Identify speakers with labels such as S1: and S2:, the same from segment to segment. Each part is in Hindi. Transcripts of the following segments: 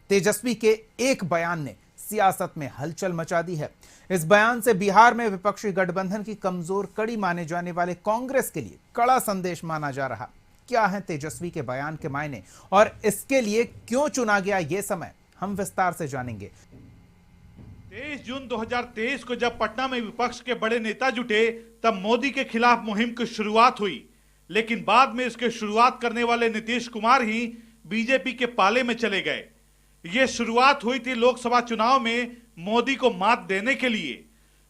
S1: तेजस्वी के एक बयान ने सियासत में हलचल मचा दी है। इस बयान से बिहार में विपक्षी गठबंधन की कमजोर कड़ी माने जाने वाले कांग्रेस के लिए कड़ा संदेश माना जा रहा। क्या है तेजस्वी के बयान के मायने और इसके लिए क्यों चुना गया ये समय, हम विस्तार से जानेंगे।
S2: 23 जून 2023 को जब पटना में विपक्ष के बड़े नेता जुटे तब मोदी के खिलाफ मुहिम की शुरुआत हुई, लेकिन बाद में इसके शुरुआत करने वाले नीतीश कुमार ही बीजेपी के पाले में चले गए। ये शुरुआत हुई थी लोकसभा चुनाव में मोदी को मात देने के लिए।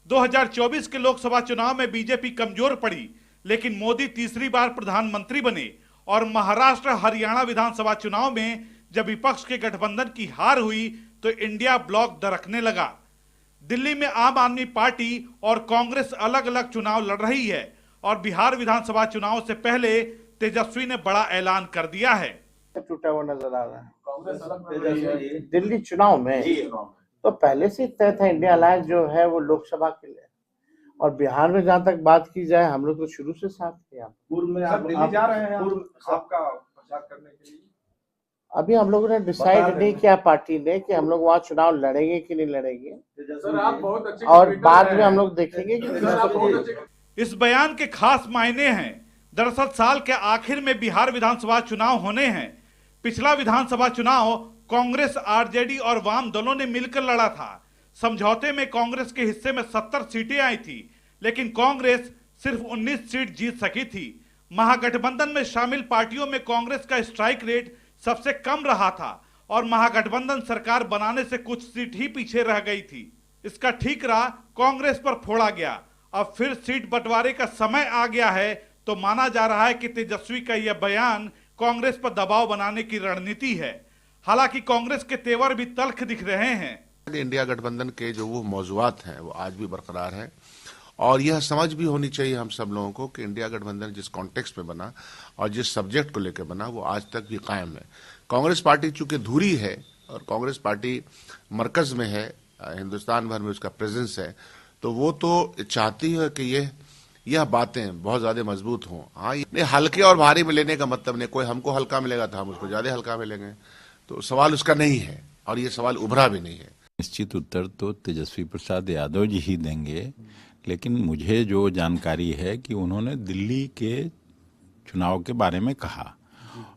S2: 2024 के लोकसभा चुनाव में बीजेपी कमजोर पड़ी, लेकिन मोदी तीसरी बार प्रधानमंत्री बने और महाराष्ट्र हरियाणा विधानसभा चुनाव में जब विपक्ष के गठबंधन की हार हुई तो इंडिया ब्लॉक दरकने लगा। दिल्ली में आम आदमी पार्टी और कांग्रेस अलग अलग चुनाव लड़ रही है और बिहार विधानसभा चुनाव से पहले तेजस्वी ने बड़ा ऐलान कर दिया है।
S3: टूटा हुआ नजर आ रहा है कांग्रेस दिल्ली चुनाव में तो पहले से तय था इंडिया अलायंस जो है वो लोकसभा के लिए, और बिहार में जहां तक बात की जाए हम लोग तो शुरू से साथ थे।
S4: पूर्व में आप दिल्ली जा रहे हैं आपका प्रचार करने के लिए?
S3: अभी हम लोगों ने डिसाइड नहीं किया पार्टी ने कि हम लोग वहाँ चुनाव लड़ेंगे कि नहीं लड़ेंगे,
S4: सर आप बहुत अच्छे
S3: और बाद में हम लोग देखेंगे कि
S2: इस बयान के खास मायने हैं। दरअसल साल के आखिर में बिहार विधानसभा चुनाव होने हैं। पिछला विधानसभा चुनाव कांग्रेस, आरजेडी और वाम दलों ने मिलकर लड़ा था। समझौते में कांग्रेस के हिस्से में 70 सीटें आई थी, लेकिन कांग्रेस सिर्फ 19 सीट जीत सकी थी। महागठबंधन में शामिल पार्टियों में कांग्रेस का स्ट्राइक रेट सबसे कम रहा था और महागठबंधन सरकार बनाने से कुछ सीट ही पीछे रह गई थी। इसका ठीकरा कांग्रेस पर फोड़ा गया। अब फिर सीट बंटवारे का समय आ गया है, तो माना जा रहा है कि तेजस्वी का यह बयान कांग्रेस पर दबाव बनाने की रणनीति है। हालांकि कांग्रेस के तेवर भी तल्ख दिख रहे हैं।
S5: इंडिया गठबंधन के जो वो मौजूआत हैं वो आज भी बरकरार है, और यह समझ भी होनी चाहिए हम सब लोगों को कि इंडिया गठबंधन जिस कॉन्टेक्स्ट में बना और जिस सब्जेक्ट को लेकर बना वो आज तक भी कायम है। कांग्रेस पार्टी चूंकि धुरी है और कांग्रेस पार्टी मरकज में है, हिंदुस्तान भर में उसका प्रेजेंस है, तो वो तो चाहती है कि यह बातें बहुत ज्यादा मजबूत हों। हाँ, ये हल्के और भारी में लेने का मतलब नहीं, कोई हमको हल्का मिलेगा तो हम उसको ज्यादा हल्का मिलेंगे, तो सवाल उसका नहीं है और ये सवाल उभरा भी नहीं है।
S6: निश्चित उत्तर तो तेजस्वी प्रसाद यादव जी ही देंगे, लेकिन मुझे जो जानकारी है कि उन्होंने दिल्ली के चुनाव के बारे में कहा,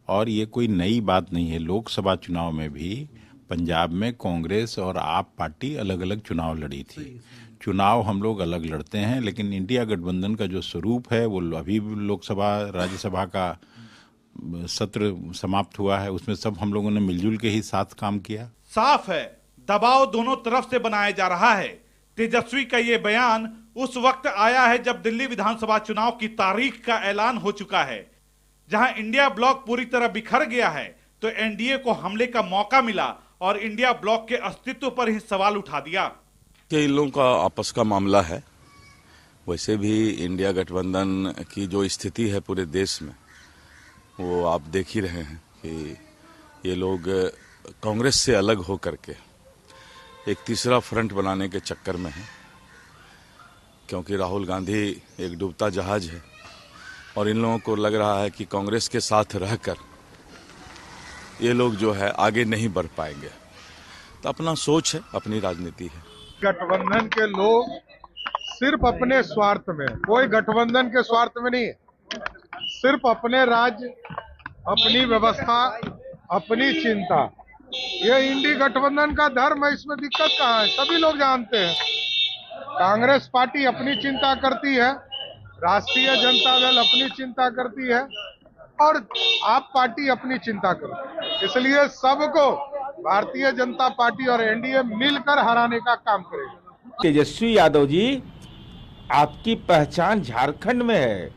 S6: और ये कोई नई बात नहीं है। लोकसभा चुनाव में भी पंजाब में कांग्रेस और आप पार्टी अलग अलग चुनाव लड़ी थी। चुनाव हम लोग अलग लड़ते हैं, लेकिन इंडिया गठबंधन का जो स्वरूप है वो अभी लोकसभा राज्यसभा का सत्र समाप्त हुआ है, उसमें सब हम लोगों ने मिलजुल के ही साथ काम किया।
S2: साफ है दबाव दोनों तरफ से बनाया जा रहा है। तेजस्वी का ये बयान उस वक्त आया है जब दिल्ली विधानसभा चुनाव की तारीख का ऐलान हो चुका है। जहां इंडिया ब्लॉक पूरी तरह बिखर गया है, तो एनडीए को हमले का मौका मिला और इंडिया ब्लॉक के अस्तित्व पर ही सवाल उठा दिया।
S7: कि इन लोगों का आपस का मामला है। वैसे भी इंडिया गठबंधन की जो स्थिति है पूरे देश में, वो आप देख ही रहे हैं कि ये लोग कांग्रेस से अलग हो करके एक तीसरा फ्रंट बनाने के चक्कर में है, क्योंकि राहुल गांधी एक डूबता जहाज है और इन लोगों को लग रहा है कि कांग्रेस के साथ रहकर ये लोग जो है आगे नहीं बढ़ पाएंगे। तो अपना सोच है, अपनी राजनीति है।
S4: गठबंधन के लोग सिर्फ अपने स्वार्थ में, कोई गठबंधन के स्वार्थ में नहीं है, सिर्फ अपने राज्य, अपनी व्यवस्था, अपनी चिंता। ये इंडी गठबंधन का धर्म है, इसमें दिक्कत कहाँ है, सभी लोग जानते हैं। कांग्रेस पार्टी अपनी चिंता करती है, राष्ट्रीय जनता दल अपनी चिंता करती है और आप पार्टी अपनी चिंता करती है। इसलिए सबको भारतीय जनता पार्टी और एनडीए मिलकर हराने का काम करेगा।
S8: तेजस्वी यादव जी, आपकी पहचान झारखंड में है,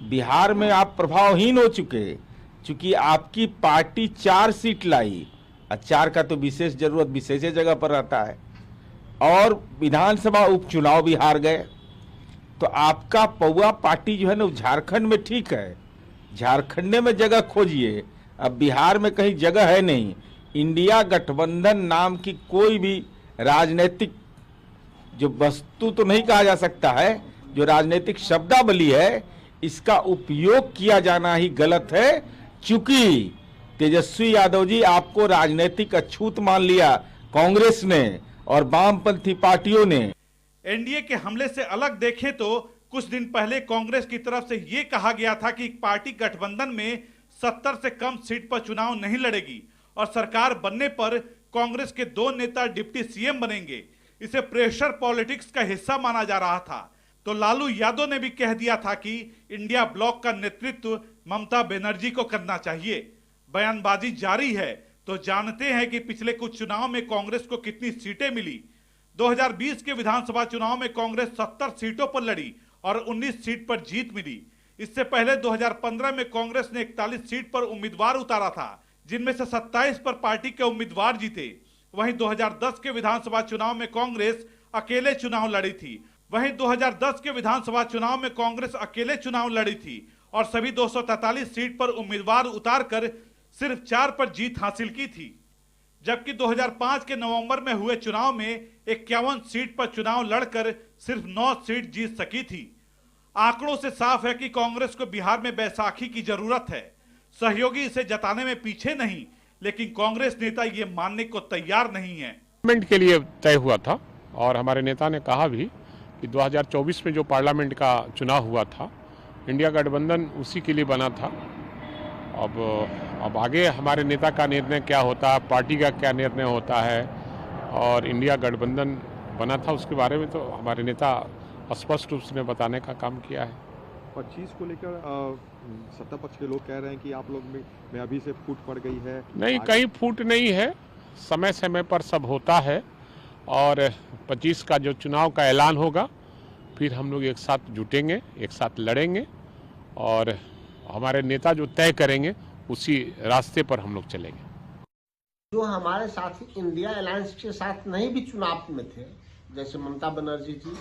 S8: बिहार में आप प्रभावहीन हो चुके, क्योंकि आपकी पार्टी 4 सीट लाई, 4 का तो विशेष जरूरत विशेष जगह पर रहता है, और विधानसभा उपचुनाव भी हार गए। तो आपका पौवा पार्टी जो है ना झारखंड में ठीक है, झारखंड में जगह खोजिए। अब बिहार में कहीं जगह है नहीं। इंडिया गठबंधन नाम की कोई भी राजनीतिक जो वस्तु तो नहीं कहा जा सकता है, जो राजनीतिक शब्दावली है, इसका उपयोग किया जाना ही गलत है, क्योंकि तेजस्वी यादव जी, आपको राजनीतिक अछूत मान लिया कांग्रेस ने और वामपंथी पार्टियों ने।
S2: एनडीए के हमले से अलग देखें तो कुछ दिन पहले कांग्रेस की तरफ से यह कहा गया था कि पार्टी गठबंधन में 70 से कम सीट पर चुनाव नहीं लड़ेगी और सरकार बनने पर कांग्रेस के 2 नेता डिप्टी सीएम बनेंगे। इसे प्रेशर पॉलिटिक्स का हिस्सा माना जा रहा था। तो लालू यादव ने भी कह दिया था कि इंडिया ब्लॉक का नेतृत्व ममता बनर्जी को करना चाहिए। बयानबाजी जारी है तो जानते हैं कि पिछले कुछ चुनाव में कांग्रेस को कितनी सीटें मिली। 2020 के विधानसभा चुनाव में कांग्रेस 70 सीटों पर लड़ी और 19 सीट पर जीत मिली। इससे पहले 2015 में कांग्रेस ने 41 सीट पर उम्मीदवार उतारा था, जिनमें से 27 पर पार्टी के उम्मीदवार जीते। वहीं 2010 के विधानसभा चुनाव में कांग्रेस अकेले चुनाव लड़ी थी। और सभी 243 सीट पर उम्मीदवार उतारकर सिर्फ 4 पर जीत हासिल की थी। जबकि 2005 के नवंबर में हुए चुनाव में 51 सीट पर चुनाव लड़कर सिर्फ 9 सीट जीत सकी थी। आंकड़ों से साफ है कि कांग्रेस को बिहार में बैसाखी की जरूरत है। सहयोगी इसे जताने में पीछे नहीं, लेकिन कांग्रेस नेता ये मानने को तैयार नहीं है।
S9: पार्लियामेंट के लिए तय हुआ था और हमारे नेता ने कहा भी कि 2024 में जो पार्लियामेंट का चुनाव हुआ था, इंडिया गठबंधन उसी के लिए बना था। अब आगे हमारे नेता का निर्णय क्या होता है, पार्टी का क्या निर्णय होता है, और इंडिया गठबंधन बना था उसके बारे में तो हमारे नेता स्पष्ट रूप से बताने का काम किया है।
S10: 25 को लेकर सत्ता पक्ष के लोग कह रहे हैं कि आप लोग में अभी से फूट पड़ गई है।
S9: नहीं, कहीं फूट नहीं है, समय समय पर सब होता है और 25 का जो चुनाव का ऐलान होगा फिर हम लोग एक साथ जुटेंगे, एक साथ लड़ेंगे और हमारे नेता जो तय करेंगे उसी रास्ते पर हम लोग चलेंगे।
S3: जो हमारे साथी इंडिया अलायंस के साथ नहीं भी चुनाव में थे, जैसे ममता बनर्जी जी,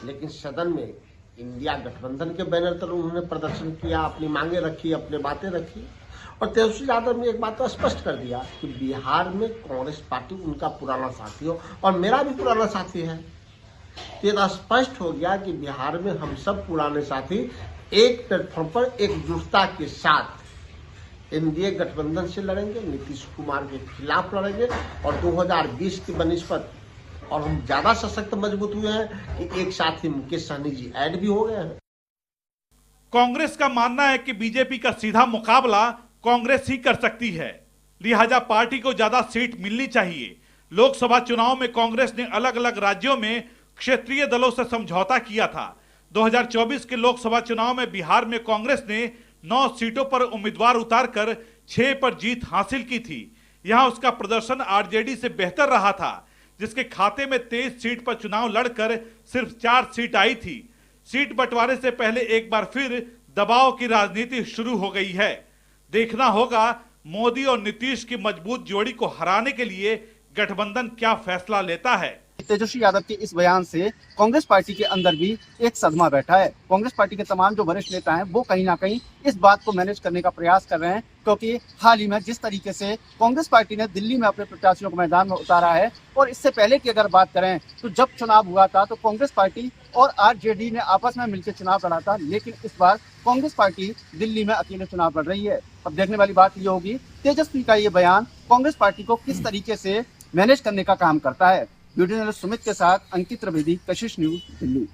S3: लेकिन सदन में इंडिया गठबंधन के बैनर तले उन्होंने प्रदर्शन किया, अपनी मांगे रखी, अपनी बातें रखी। और तेजस्वी यादव ने एक बात तो स्पष्ट कर दिया कि बिहार में कांग्रेस पार्टी उनका पुराना साथी हो और मेरा भी पुराना साथी है। ये स्पष्ट हो गया कि बिहार में हम सब पुराने साथी एक प्लेटफॉर्म पर एकजुटता के साथ एनडीए गठबंधन से लड़ेंगे, नीतीश कुमार के खिलाफ लड़ेंगे और 2020 की बनिस्बत और हम ज्यादा सशक्त मजबूत हुए हैं कि एक साथ ही मुकेश सहनी जी ऐड भी हो गए हैं।
S2: कांग्रेस का मानना है कि बीजेपी का सीधा मुकाबला कांग्रेस ही कर सकती है, लिहाजा पार्टी को ज्यादा सीट मिलनी चाहिए। लोकसभा चुनाव में कांग्रेस ने अलग अलग राज्यों में क्षेत्रीय दलों से समझौता किया था। 2024 के लोकसभा चुनाव में बिहार में कांग्रेस ने 9 सीटों पर उम्मीदवार उतारकर 6 पर जीत हासिल की थी। यहां उसका प्रदर्शन आरजेडी से बेहतर रहा था, जिसके खाते में 23 सीट पर चुनाव लड़कर सिर्फ 4 सीट आई थी। सीट बंटवारे से पहले एक बार फिर दबाव की राजनीति शुरू हो गई है। देखना होगा मोदी और नीतीश की मजबूत जोड़ी को हराने के लिए गठबंधन क्या फैसला लेता है।
S11: तेजस्वी यादव के इस बयान से कांग्रेस पार्टी के अंदर भी एक सदमा बैठा है। कांग्रेस पार्टी के तमाम जो वरिष्ठ नेता हैं वो कहीं ना कहीं इस बात को मैनेज करने का प्रयास कर रहे हैं, क्योंकि हाल ही में जिस तरीके से कांग्रेस पार्टी ने दिल्ली में अपने प्रत्याशियों को मैदान में उतारा है और इससे पहले की अगर बात करें तो जब चुनाव हुआ था तो कांग्रेस पार्टी और आरजेडी ने आपस में मिलकर चुनाव लड़ा था, लेकिन इस बार कांग्रेस पार्टी दिल्ली में अकेले चुनाव लड़ रही है। अब देखने वाली बात ये होगी तेजस्वी का ये बयान कांग्रेस पार्टी को किस तरीके से मैनेज करने का काम करता है। वीडियो जर्नलिस्ट सुमित के साथ अंकित त्रिवेदी, कशिश न्यूज, दिल्ली।